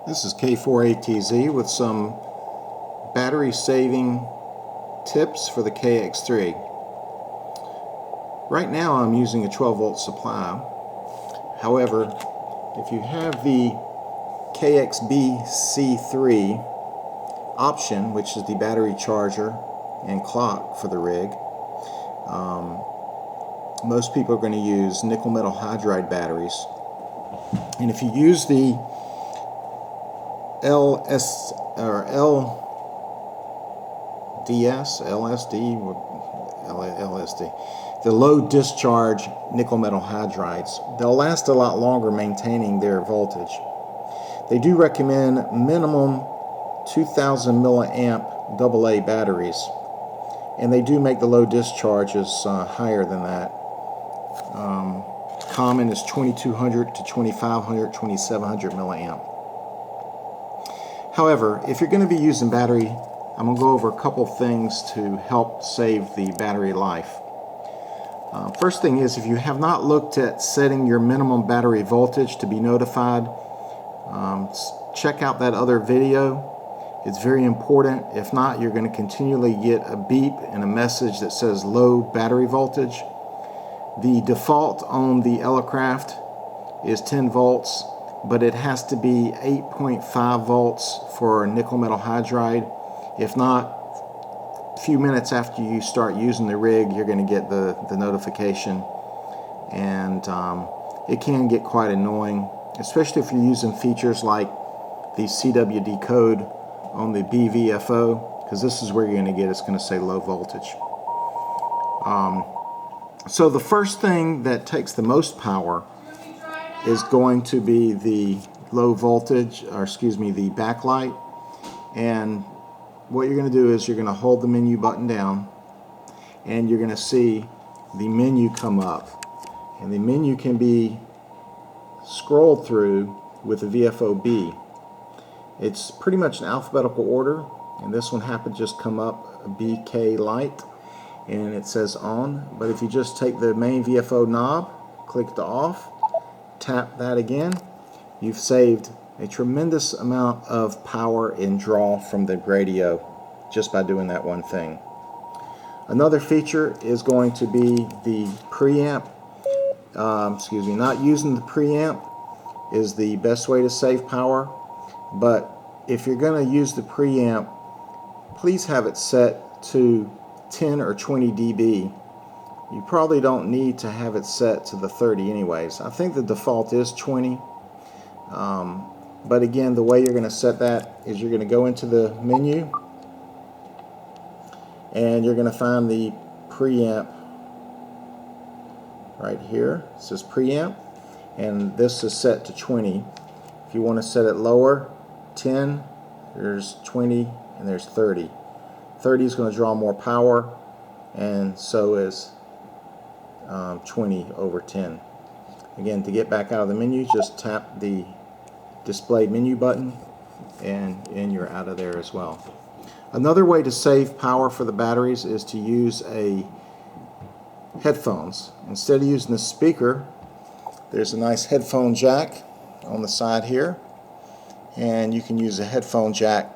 This is K4ATZ with some battery saving tips for the KX3. Right now I'm using a 12 volt supply. However, if you have the KXB-C3 option, which is the battery charger and clock for the rig, most people are going to use nickel metal hydride batteries. And if you use the LSD, the low discharge nickel metal hydrides, they'll last a lot longer maintaining their voltage. They do recommend minimum 2000 milliamp AA batteries, and they do make the low discharges higher than that. Common is 2200 to 2500, 2700 milliamp. However, if you're going to be using battery, I'm going to go over a couple things to help save the battery life. First thing is, if you have not looked at setting your minimum battery voltage to be notified, check out that other video. It's very important. If not, you're going to continually get a beep and a message that says low battery voltage. The default on the Elecraft is 10 volts, but it has to be 8.5 volts for nickel metal hydride. If not, a few minutes after you start using the rig, you're going to get the notification, and it can get quite annoying, especially if you're using features like the CW decode on the BVFO, because this is where you're going to get, it's going to say low voltage. So the first thing that takes the most power is going to be the low voltage, or excuse me, the backlight. And what you're going to do is you're going to hold the menu button down, and you're going to see the menu come up, and the menu can be scrolled through with the VFO-B. It's pretty much an alphabetical order, and this one happened to just come up BK light, and it says on. But if you just take the main VFO knob, click to off, tap that again, you've saved a tremendous amount of power and draw from the radio just by doing that one thing. Another feature is going to be the preamp. Not using the preamp is the best way to save power, but if you're going to use the preamp, please have it set to 10 or 20 dB. You probably don't need to have it set to the 30 anyways. I think the default is 20. But again, the way you're going to set that is you're going to go into the menu, and you're going to find the preamp right here. It says preamp, and this is set to 20. If you want to set it lower, 10, there's 20, and there's 30. 30 is going to draw more power, and so is 20 over 10. Again, to get back out of the menu, just tap the display menu button, and you're out of there as well. Another way to save power for the batteries is to use headphones. Instead of using the speaker, there's a nice headphone jack on the side here, and you can use a headphone jack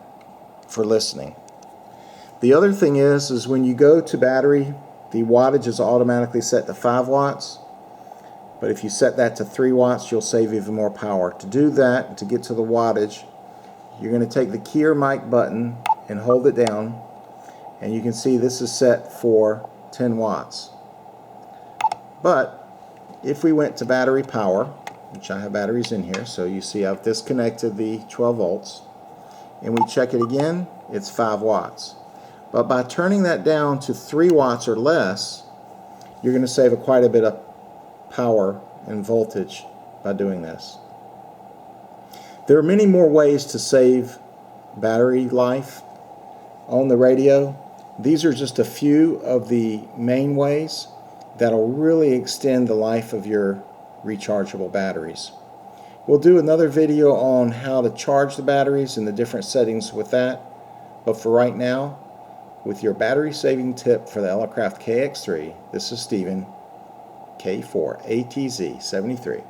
for listening. The other thing is when you go to battery, the wattage is automatically set to 5 watts. But if you set that to 3 watts, you'll save even more power. To do that, to get to the wattage, you're going to take the key or mic button and hold it down, and you can see this is set for 10 watts. But if we went to battery power, which I have batteries in here, so you see I've disconnected the 12 volts, and we check it again, it's 5 watts. But by turning that down to 3 watts or less, you're going to save quite a bit of power and voltage by doing this. There are many more ways to save battery life on the radio. These are just a few of the main ways that'll really extend the life of your rechargeable batteries. We'll do another video on how to charge the batteries and the different settings with that, but for right now, with your battery saving tip for the Elecraft KX3, this is Stephen, K4ATZ 73.